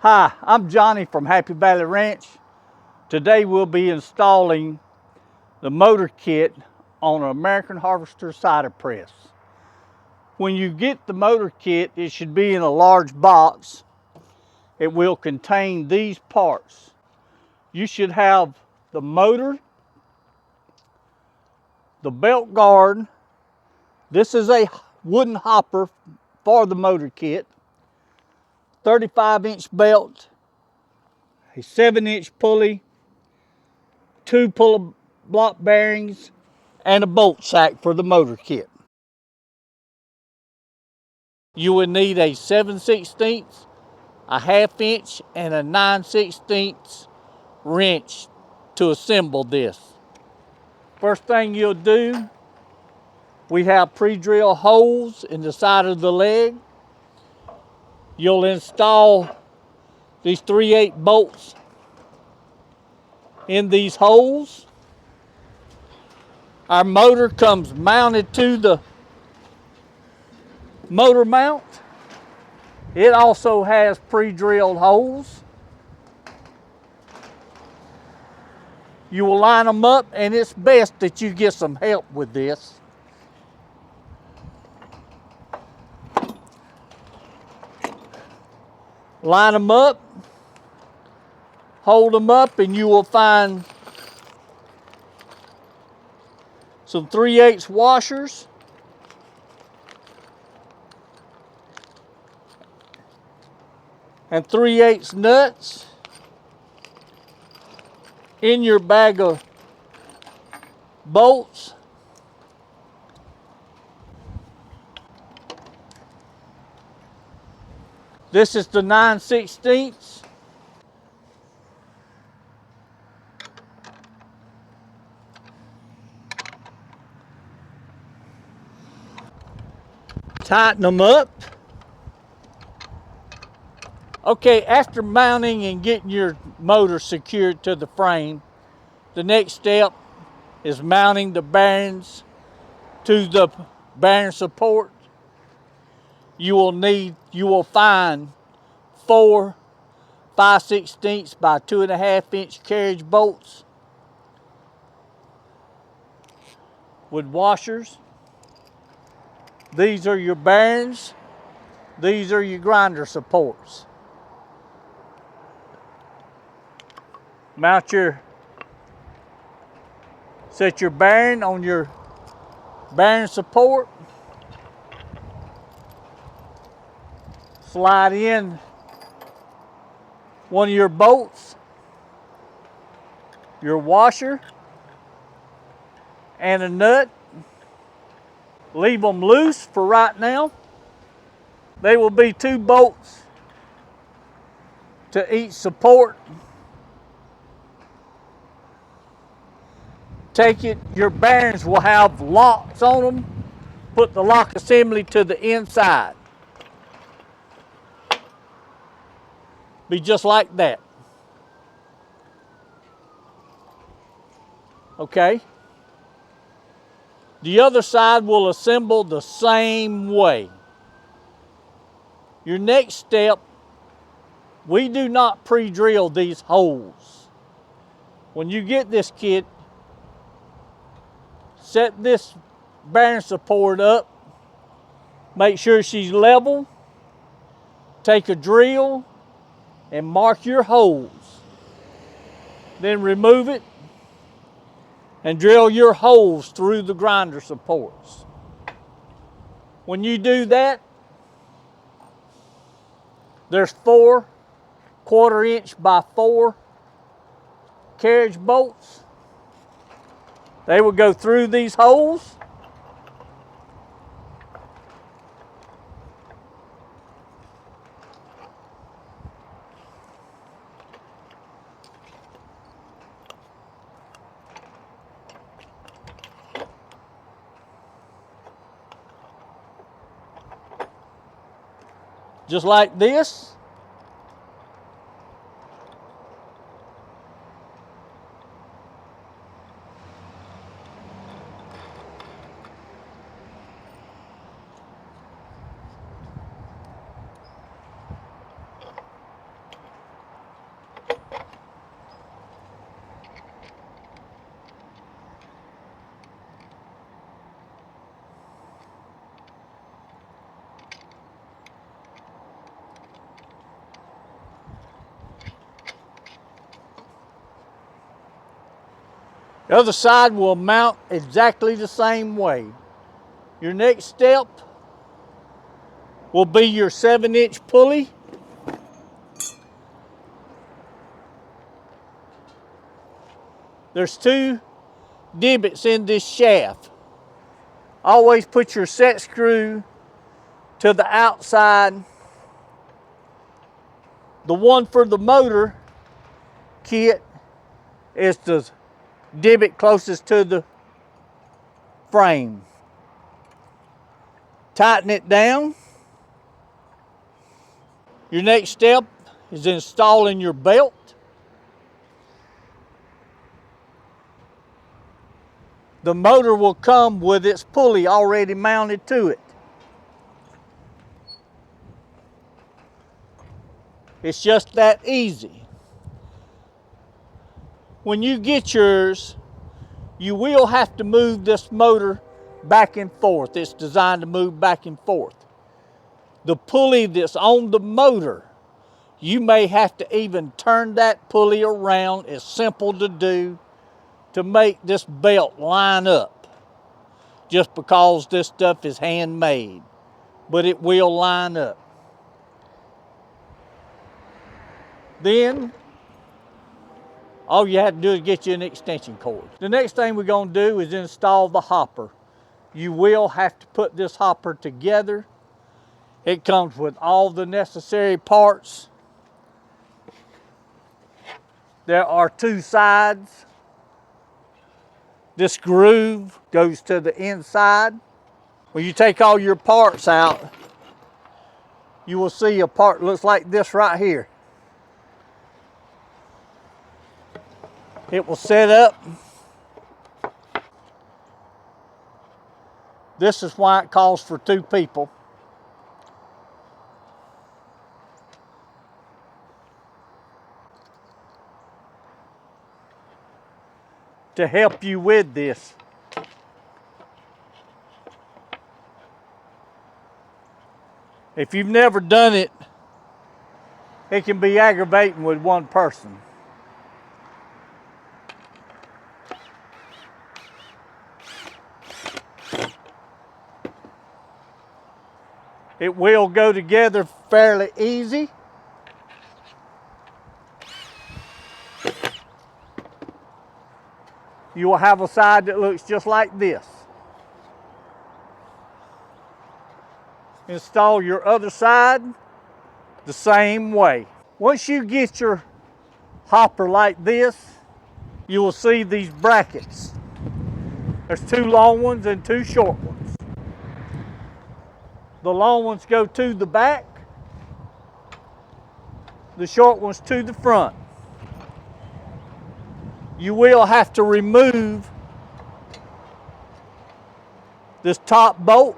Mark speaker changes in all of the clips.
Speaker 1: Hi, I'm Johnny from Happy Valley Ranch. Today we'll be installing the motor kit on an American Harvester Cider Press. When you get the motor kit, it should be in a large box. It will contain these parts. You should have the motor, the belt guard. This is a wooden hopper for the motor kit, 35-inch belt, a 7-inch pulley, 2 pull block bearings, and a bolt sack for the motor kit. You will need a 7/16, a 1/2 inch, and a 9/16 wrench to assemble this. First thing you'll do, we have pre-drilled holes in the side of the leg. You'll install these 3/8 bolts in these holes. Our motor comes mounted to the motor mount. It also has pre-drilled holes. You will line them up, and it's best that you get some help with this. Line them up, hold them up, and you will find some 3/8 washers, and 3/8 nuts in your bag of bolts. This is the 9/16. Tighten them up. Okay, after mounting and getting your motor secured to the frame, the next step is mounting the bearings to the bearing support. You will find 4 5/16 by 2.5 inch carriage bolts with washers. These are your bearings. These are your grinder supports. Set your bearing on your bearing support. Slide in one of your bolts, your washer, and a nut. Leave them loose for right now. They will be 2 bolts to each support. Take it, your bearings will have locks on them. Put the lock assembly to the inside. Be just like that. Okay? The other side will assemble the same way. Your next step, we do not pre-drill these holes. When you get this kit, set this bearing support up. Make sure she's level. Take a drill and mark your holes. Then remove it and drill your holes through the grinder supports. When you do that, there's 4 1/4 inch by 4 carriage bolts. They will go through these holes. Just like this. The other side will mount exactly the same way. Your next step will be your 7-inch pulley. There's 2 divots in this shaft. Always put your set screw to the outside. The one for the motor kit is the divot closest to the frame. Tighten it down. Your next step is installing your belt. The motor will come with its pulley already mounted to it. It's just that easy. When you get yours, you will have to move this motor back and forth. It's designed to move back and forth. The pulley that's on the motor, you may have to even turn that pulley around. It's simple to do to make this belt line up, just because this stuff is handmade, but it will line up. Then all you have to do is get you an extension cord. The next thing we're going to do is install the hopper. You will have to put this hopper together. It comes with all the necessary parts. There are 2 sides. This groove goes to the inside. When you take all your parts out, you will see a part that looks like this right here. It will set up. This is why it calls for 2 people. To help you with this. If you've never done it, it can be aggravating with one person. It will go together fairly easy. You will have a side that looks just like this. Install your other side the same way. Once you get your hopper like this, you will see these brackets. There's 2 long ones and 2 short ones. The long ones go to the back. The short ones to the front. You will have to remove this top bolt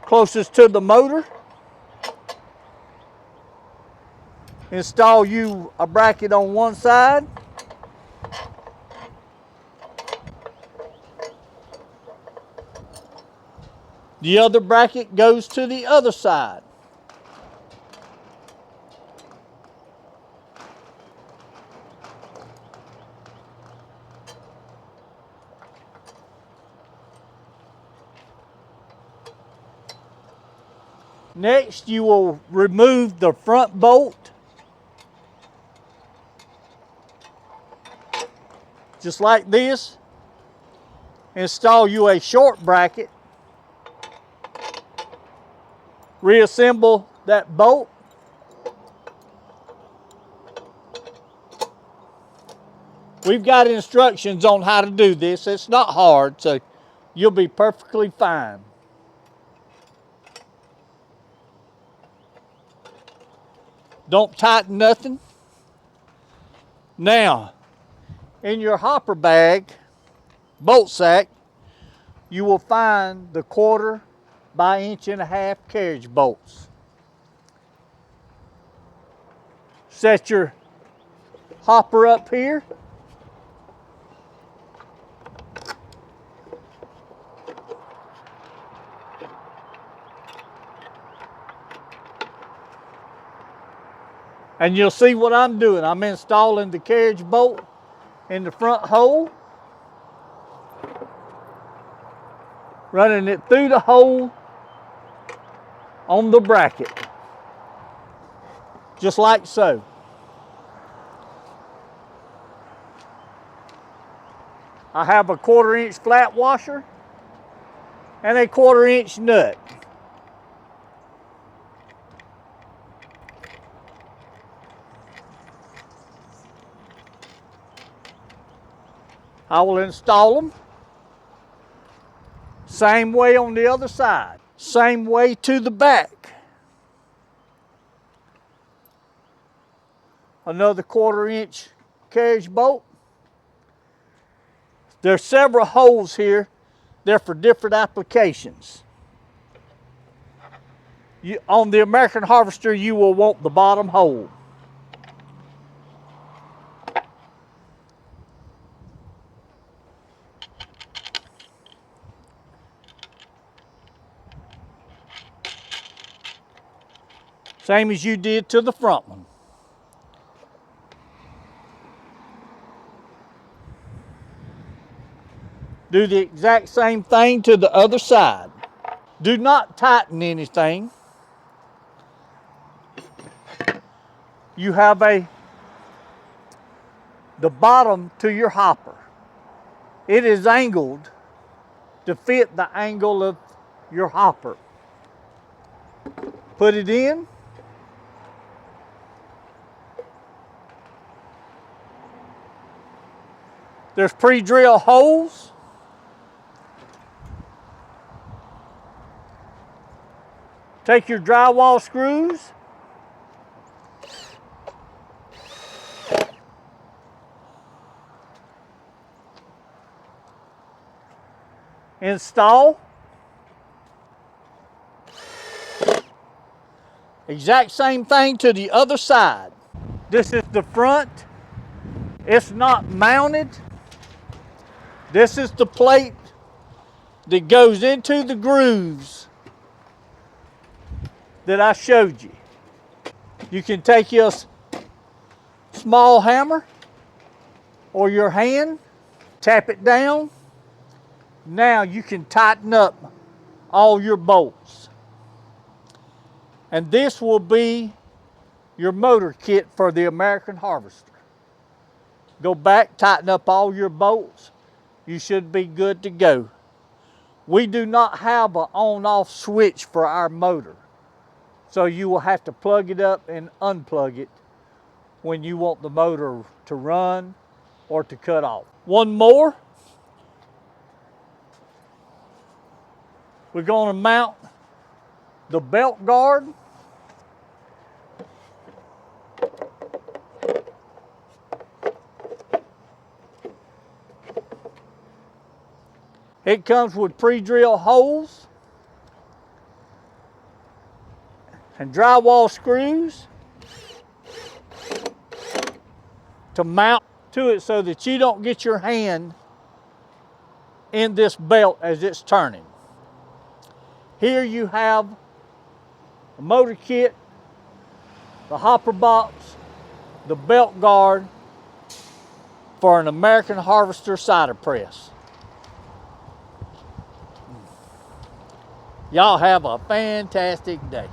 Speaker 1: closest to the motor. Install you a bracket on one side. The other bracket goes to the other side. Next, you will remove the front bolt, just like this. Install you a short bracket. Reassemble that bolt. We've got instructions on how to do this. It's not hard, so you'll be perfectly fine. Don't tighten nothing. Now, in your hopper bag, bolt sack, you will find the 1/4 by 1.5 inch carriage bolts. Set your hopper up here. And you'll see what I'm doing. I'm installing the carriage bolt in the front hole, running it through the hole on the bracket, just like so. I have a 1/4 inch flat washer and a 1/4 inch nut. I will install them. Same way on the other side. Same way to the back. Another 1/4 inch carriage bolt. There's several holes here. They're for different applications. On the American Harvester, you will want the bottom hole. Same as you did to the front one. Do the exact same thing to the other side. Do not tighten anything. You have the bottom to your hopper. It is angled to fit the angle of your hopper. Put it in. There's pre-drilled holes. Take your drywall screws. Install. Exact same thing to the other side. This is the front. It's not mounted. This is the plate that goes into the grooves that I showed you. You can take your small hammer or your hand, tap it down. Now you can tighten up all your bolts. And this will be your motor kit for the American Harvester. Go back, tighten up all your bolts. You should be good to go. We do not have an on-off switch for our motor. So you will have to plug it up and unplug it when you want the motor to run or to cut off. One more. We're going to mount the belt guard. It comes with pre-drilled holes and drywall screws to mount to it so that you don't get your hand in this belt as it's turning. Here you have a motor kit, the hopper box, the belt guard for an American Harvester Cider Press. Y'all have a fantastic day.